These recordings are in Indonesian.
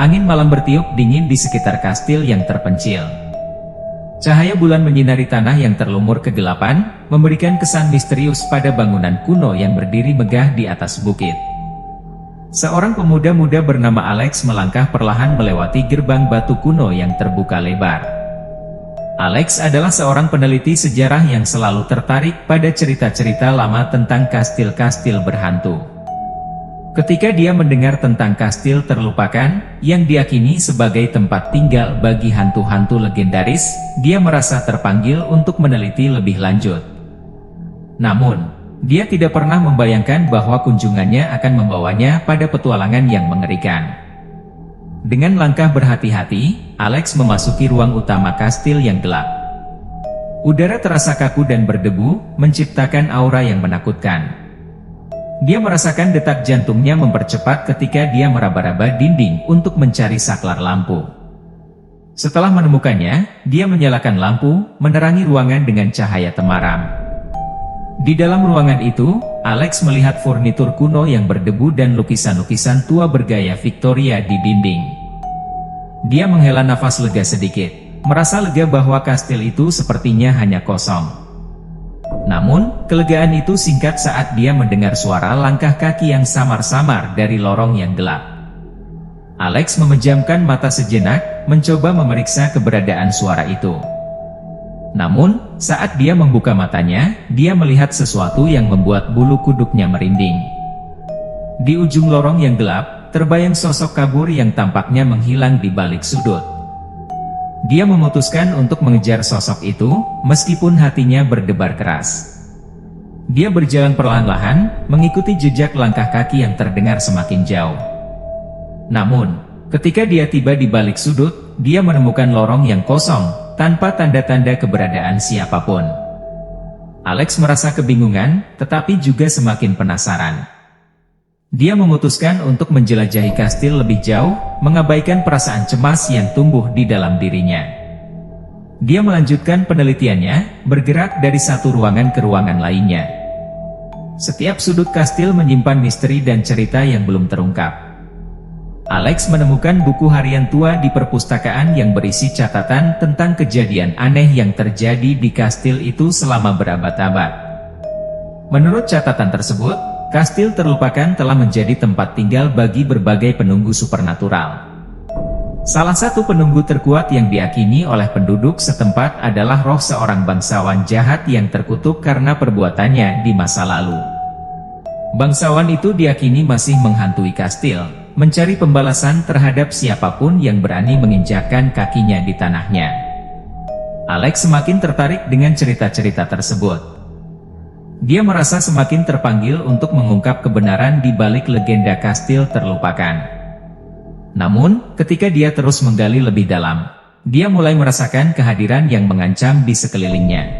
Angin malam bertiup dingin di sekitar kastil yang terpencil. Cahaya bulan menyinari tanah yang terlumur kegelapan, memberikan kesan misterius pada bangunan kuno yang berdiri megah di atas bukit. Seorang pemuda muda bernama Alex melangkah perlahan melewati gerbang batu kuno yang terbuka lebar. Alex adalah seorang peneliti sejarah yang selalu tertarik pada cerita-cerita lama tentang kastil-kastil berhantu. Ketika dia mendengar tentang kastil terlupakan, yang diyakini sebagai tempat tinggal bagi hantu-hantu legendaris, dia merasa terpanggil untuk meneliti lebih lanjut. Namun, dia tidak pernah membayangkan bahwa kunjungannya akan membawanya pada petualangan yang mengerikan. Dengan langkah berhati-hati, Alex memasuki ruang utama kastil yang gelap. Udara terasa kaku dan berdebu, menciptakan aura yang menakutkan. Dia merasakan detak jantungnya mempercepat ketika dia meraba-raba dinding untuk mencari saklar lampu. Setelah menemukannya, dia menyalakan lampu, menerangi ruangan dengan cahaya temaram. Di dalam ruangan itu, Alex melihat furnitur kuno yang berdebu dan lukisan-lukisan tua bergaya Victoria di dinding. Dia menghela nafas lega sedikit, merasa lega bahwa kastil itu sepertinya hanya kosong. Namun, kelegaan itu singkat saat dia mendengar suara langkah kaki yang samar-samar dari lorong yang gelap. Alex memejamkan mata sejenak, mencoba memeriksa keberadaan suara itu. Namun, saat dia membuka matanya, dia melihat sesuatu yang membuat bulu kuduknya merinding. Di ujung lorong yang gelap, terbayang sosok kabur yang tampaknya menghilang di balik sudut. Dia memutuskan untuk mengejar sosok itu, meskipun hatinya berdebar keras. Dia berjalan perlahan-lahan, mengikuti jejak langkah kaki yang terdengar semakin jauh. Namun, ketika dia tiba di balik sudut, dia menemukan lorong yang kosong, tanpa tanda-tanda keberadaan siapapun. Alex merasa kebingungan, tetapi juga semakin penasaran. Dia memutuskan untuk menjelajahi kastil lebih jauh, mengabaikan perasaan cemas yang tumbuh di dalam dirinya. Dia melanjutkan penelitiannya, bergerak dari satu ruangan ke ruangan lainnya. Setiap sudut kastil menyimpan misteri dan cerita yang belum terungkap. Alex menemukan buku harian tua di perpustakaan yang berisi catatan tentang kejadian aneh yang terjadi di kastil itu selama berabad-abad. Menurut catatan tersebut, kastil terlupakan telah menjadi tempat tinggal bagi berbagai penunggu supernatural. Salah satu penunggu terkuat yang diyakini oleh penduduk setempat adalah roh seorang bangsawan jahat yang terkutuk karena perbuatannya di masa lalu. Bangsawan itu diyakini masih menghantui kastil, mencari pembalasan terhadap siapapun yang berani menginjakkan kakinya di tanahnya. Alex semakin tertarik dengan cerita-cerita tersebut. Dia merasa semakin terpanggil untuk mengungkap kebenaran di balik legenda kastil terlupakan. Namun, ketika dia terus menggali lebih dalam, dia mulai merasakan kehadiran yang mengancam di sekelilingnya.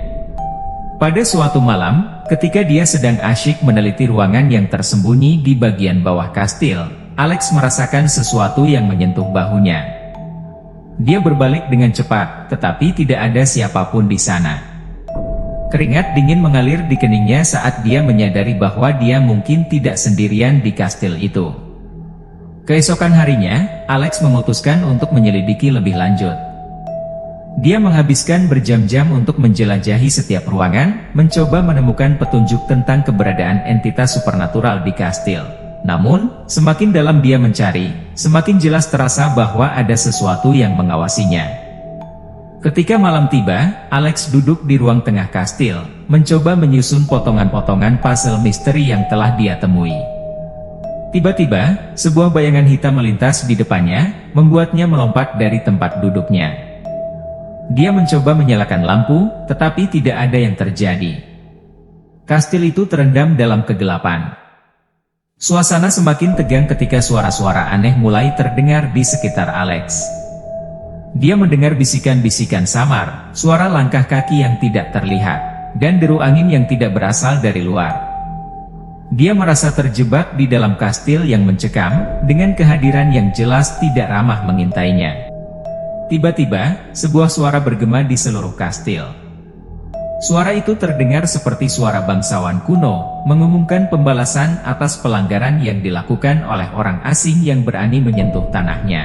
Pada suatu malam, ketika dia sedang asyik meneliti ruangan yang tersembunyi di bagian bawah kastil, Alex merasakan sesuatu yang menyentuh bahunya. Dia berbalik dengan cepat, tetapi tidak ada siapapun di sana. Keringat dingin mengalir di keningnya saat dia menyadari bahwa dia mungkin tidak sendirian di kastil itu. Keesokan harinya, Alex memutuskan untuk menyelidiki lebih lanjut. Dia menghabiskan berjam-jam untuk menjelajahi setiap ruangan, mencoba menemukan petunjuk tentang keberadaan entitas supernatural di kastil. Namun, semakin dalam dia mencari, semakin jelas terasa bahwa ada sesuatu yang mengawasinya. Ketika malam tiba, Alex duduk di ruang tengah kastil, mencoba menyusun potongan-potongan puzzle misteri yang telah dia temui. Tiba-tiba, sebuah bayangan hitam melintas di depannya, membuatnya melompat dari tempat duduknya. Dia mencoba menyalakan lampu, tetapi tidak ada yang terjadi. Kastil itu terendam dalam kegelapan. Suasana semakin tegang ketika suara-suara aneh mulai terdengar di sekitar Alex. Dia mendengar bisikan-bisikan samar, suara langkah kaki yang tidak terlihat, dan deru angin yang tidak berasal dari luar. Dia merasa terjebak di dalam kastil yang mencekam, dengan kehadiran yang jelas tidak ramah mengintainya. Tiba-tiba, sebuah suara bergema di seluruh kastil. Suara itu terdengar seperti suara bangsawan kuno, mengumumkan pembalasan atas pelanggaran yang dilakukan oleh orang asing yang berani menyentuh tanahnya.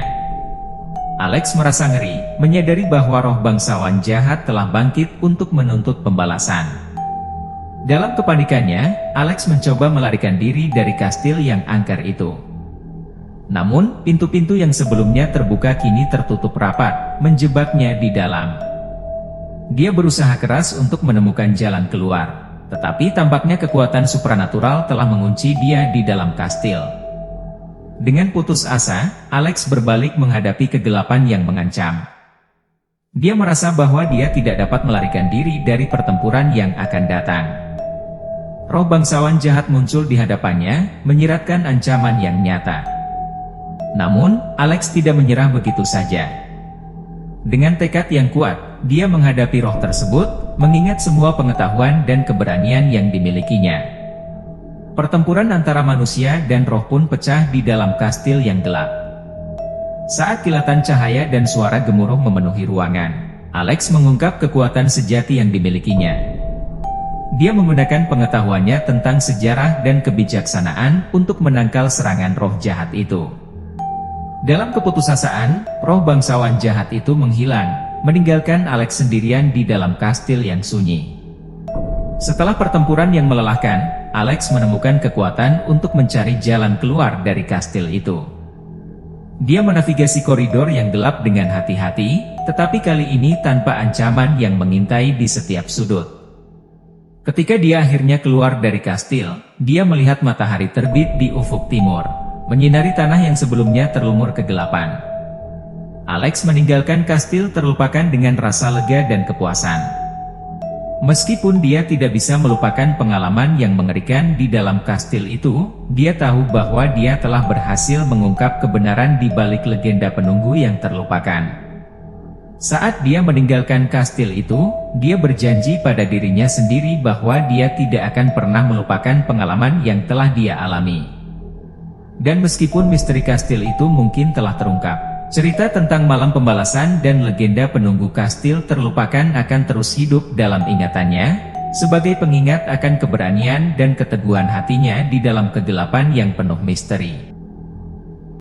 Alex merasa ngeri, menyadari bahwa roh bangsawan jahat telah bangkit untuk menuntut pembalasan. Dalam kepanikannya, Alex mencoba melarikan diri dari kastil yang angker itu. Namun, pintu-pintu yang sebelumnya terbuka kini tertutup rapat, menjebaknya di dalam. Dia berusaha keras untuk menemukan jalan keluar, tetapi tampaknya kekuatan supranatural telah mengunci dia di dalam kastil. Dengan putus asa, Alex berbalik menghadapi kegelapan yang mengancam. Dia merasa bahwa dia tidak dapat melarikan diri dari pertempuran yang akan datang. Roh bangsawan jahat muncul di hadapannya, menyiratkan ancaman yang nyata. Namun, Alex tidak menyerah begitu saja. Dengan tekad yang kuat, dia menghadapi roh tersebut, mengingat semua pengetahuan dan keberanian yang dimilikinya. Pertempuran antara manusia dan roh pun pecah di dalam kastil yang gelap. Saat kilatan cahaya dan suara gemuruh memenuhi ruangan, Alex mengungkap kekuatan sejati yang dimilikinya. Dia menggunakan pengetahuannya tentang sejarah dan kebijaksanaan untuk menangkal serangan roh jahat itu. Dalam keputusasaan, roh bangsawan jahat itu menghilang, meninggalkan Alex sendirian di dalam kastil yang sunyi. Setelah pertempuran yang melelahkan, Alex menemukan kekuatan untuk mencari jalan keluar dari kastil itu. Dia menavigasi koridor yang gelap dengan hati-hati, tetapi kali ini tanpa ancaman yang mengintai di setiap sudut. Ketika dia akhirnya keluar dari kastil, dia melihat matahari terbit di ufuk timur, menyinari tanah yang sebelumnya terlumur kegelapan. Alex meninggalkan kastil terlupakan dengan rasa lega dan kepuasan. Meskipun dia tidak bisa melupakan pengalaman yang mengerikan di dalam kastil itu, dia tahu bahwa dia telah berhasil mengungkap kebenaran di balik legenda penunggu yang terlupakan. Saat dia meninggalkan kastil itu, dia berjanji pada dirinya sendiri bahwa dia tidak akan pernah melupakan pengalaman yang telah dia alami. Dan meskipun misteri kastil itu mungkin telah terungkap, cerita tentang malam pembalasan dan legenda penunggu kastil terlupakan akan terus hidup dalam ingatannya, sebagai pengingat akan keberanian dan keteguhan hatinya di dalam kegelapan yang penuh misteri.